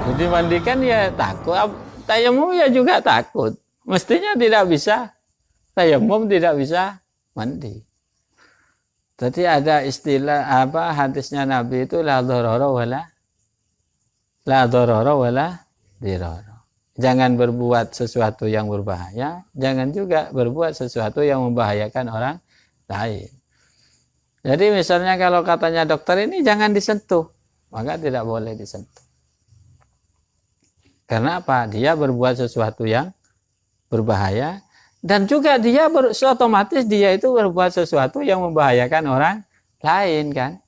Jadi mandikan ya takut, tayamum ya juga takut. Mestinya tidak bisa tayamum, tidak bisa mandi. Jadi ada istilah apa hadisnya Nabi itu la dharara wala dirara. Jangan berbuat sesuatu yang berbahaya, jangan juga berbuat sesuatu yang membahayakan orang lain. Jadi misalnya kalau katanya dokter ini jangan disentuh, maka tidak boleh disentuh. Karena apa? Dia berbuat sesuatu yang berbahaya dan juga dia otomatis dia itu berbuat sesuatu yang membahayakan orang lain kan?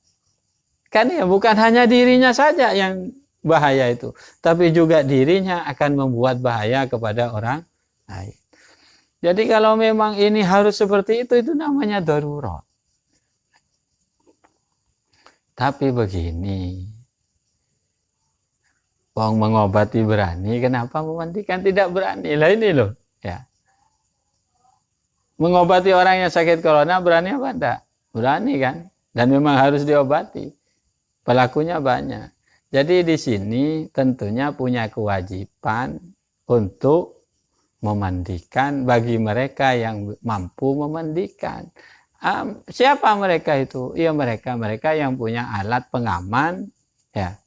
Kan ya bukan hanya dirinya saja yang bahaya itu, tapi juga dirinya akan membuat bahaya kepada orang lain. Jadi kalau memang ini harus seperti itu namanya darurat. Tapi begini, wong mengobati berani, kenapa memandikan tidak berani? Lah ini loh, ya. Mengobati orang yang sakit corona berani apa enggak? Berani kan? Dan memang harus diobati. Pelakunya banyak. Jadi di sini tentunya punya kewajiban untuk memandikan bagi mereka yang mampu memandikan. Siapa mereka itu? Ya mereka yang punya alat pengaman, ya,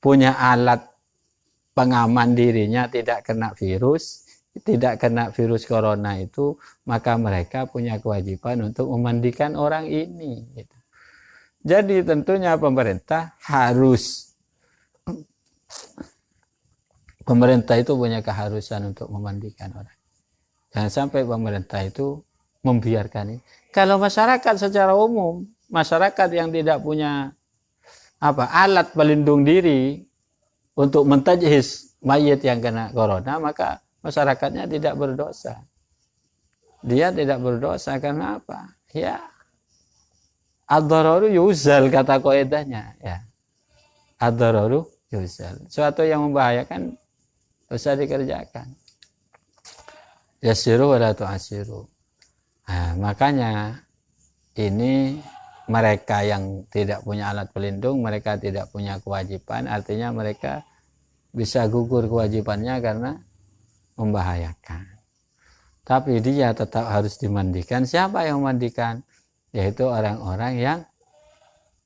punya alat pengaman dirinya tidak kena virus, tidak kena virus corona itu, maka mereka punya kewajiban untuk memandikan orang ini. Gitu. Jadi tentunya pemerintah itu punya keharusan untuk memandikan orang. Jangan sampai pemerintah itu membiarkan ini. Kalau masyarakat secara umum, masyarakat yang tidak punya alat pelindung diri untuk mentajhis mayit yang kena corona, maka masyarakatnya tidak berdosa. Dia tidak berdosa karena apa? Ya, ad-dhararu yuzal kata kaidahnya, ya. Ad-dhararu yuzal. Suatu yang membahayakan bisa dikerjakan. Yasiru wala tu'asiru. Nah, makanya ini mereka yang tidak punya alat pelindung, mereka tidak punya kewajiban, artinya mereka bisa gugur kewajibannya karena membahayakan. Tapi dia tetap harus dimandikan. Siapa yang memandikan? Yaitu orang-orang yang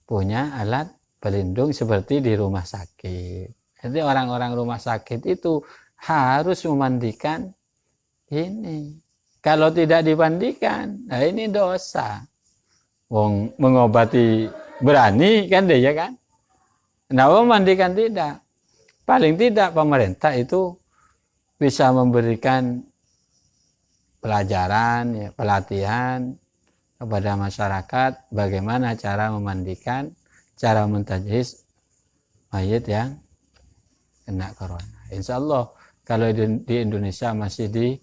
punya alat pelindung seperti di rumah sakit. Jadi orang-orang rumah sakit itu harus memandikan ini. Kalau tidak dimandikan, nah ini dosa. Wong mengobati berani kan dia kan? Nah, memandikan tidak. Paling tidak pemerintah itu bisa memberikan pelajaran, ya, pelatihan kepada masyarakat bagaimana cara memandikan, cara mentajhis mayit yang kena corona. Insya Allah kalau di Indonesia masih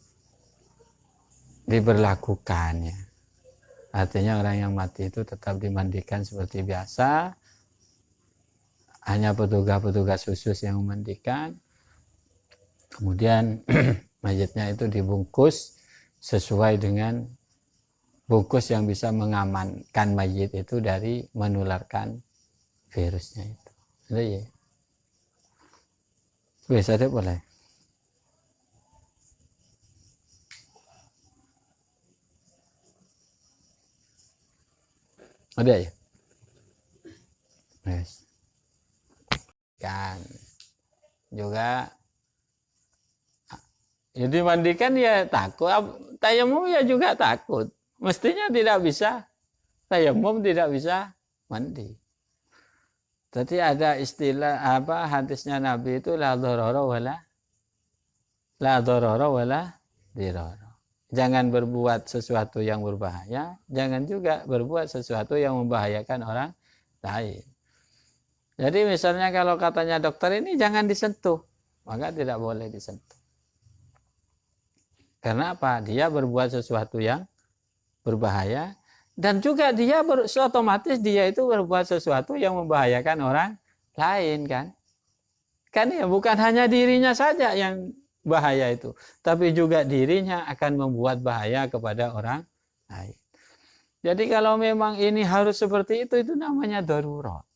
diberlakukan, ya. Artinya orang yang mati itu tetap dimandikan seperti biasa. Hanya petugas-petugas khusus yang memandikan. Kemudian mayitnya itu dibungkus sesuai dengan bungkus yang bisa mengamankan mayit itu dari menularkan virusnya itu. Ada ya? Bisa deh boleh. Ada ya? Yes. Kan juga ya dimandikan ya takut, tayamum ya juga takut. Mestinya tidak bisa tayamum, tidak bisa mandi. Jadi ada istilah hadisnya Nabi itu la dharara wala dirara. Jangan berbuat sesuatu yang berbahaya, jangan juga berbuat sesuatu yang membahayakan orang lain. Jadi misalnya kalau katanya dokter ini jangan disentuh, maka tidak boleh disentuh. Karena apa? Dia berbuat sesuatu yang berbahaya dan juga dia otomatis dia itu berbuat sesuatu yang membahayakan orang lain kan? Kan ya bukan hanya dirinya saja yang bahaya itu, tapi juga dirinya akan membuat bahaya kepada orang lain. Jadi kalau memang ini harus seperti itu namanya darurat.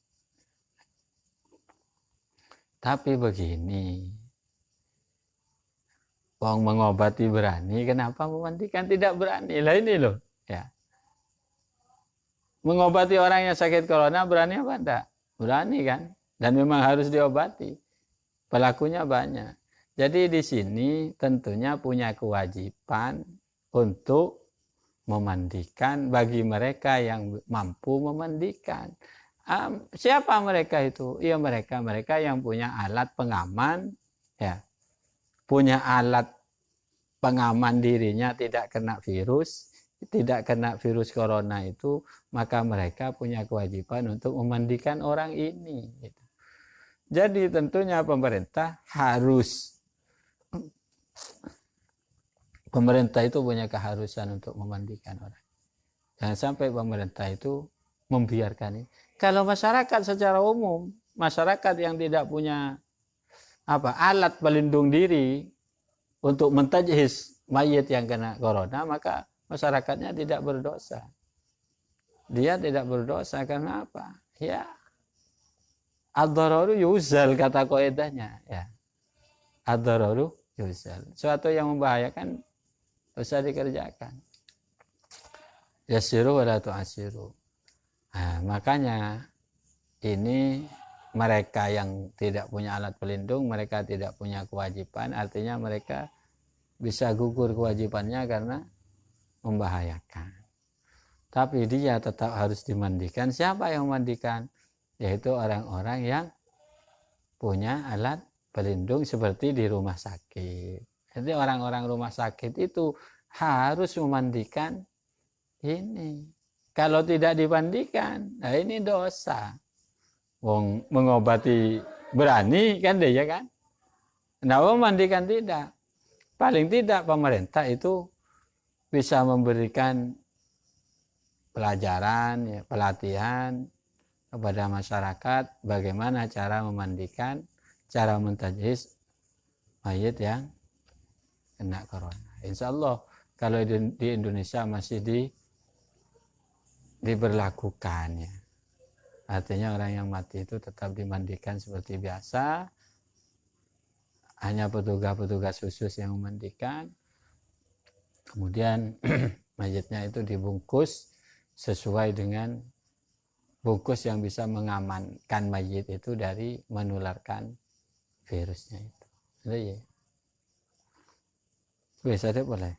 Tapi begini, wong mengobati berani, kenapa memandikan tidak berani? Lah ini loh, ya. Mengobati orang yang sakit corona berani apa enggak? Berani kan? Dan memang harus diobati. Pelakunya banyak. Jadi di sini tentunya punya kewajiban untuk memandikan bagi mereka yang mampu memandikan. Siapa mereka itu? Ya mereka yang punya alat pengaman, ya, punya alat pengaman dirinya tidak kena virus, tidak kena virus corona itu, maka mereka punya kewajiban untuk memandikan orang ini. Jadi tentunya pemerintah itu punya keharusan untuk memandikan orang. Jangan sampai pemerintah itu membiarkan ini. Kalau masyarakat secara umum, masyarakat yang tidak punya alat pelindung diri untuk mentajhis mayit yang kena corona, maka masyarakatnya tidak berdosa. Dia tidak berdosa karena apa? Ya, ad-dararu yuzal, kata kaidahnya, ya. Ad-dararu yuzal. Suatu yang membahayakan usah dikerjakan. Yasiru wa la tu'asiru. Nah, makanya ini mereka yang tidak punya alat pelindung, mereka tidak punya kewajiban, artinya mereka bisa gugur kewajibannya karena membahayakan. Tapi dia tetap harus dimandikan. Siapa yang memandikan? Yaitu orang-orang yang punya alat pelindung seperti di rumah sakit. Jadi orang-orang rumah sakit itu harus memandikan ini. Kalau tidak dimandikan, nah ini dosa. Wong mengobati berani kan dia kan? Nah, memandikan tidak. Paling tidak pemerintah itu bisa memberikan pelajaran, ya, pelatihan kepada masyarakat bagaimana cara memandikan, cara mentajhis mayit yang kena corona. Insya Allah kalau di Indonesia masih diberlakukan, ya. Artinya orang yang mati itu tetap dimandikan seperti biasa. Hanya petugas-petugas khusus yang memandikan. Kemudian mayitnya itu dibungkus sesuai dengan bungkus yang bisa mengamankan mayit itu dari menularkan virusnya itu. Jadi ya. Bisa deh boleh.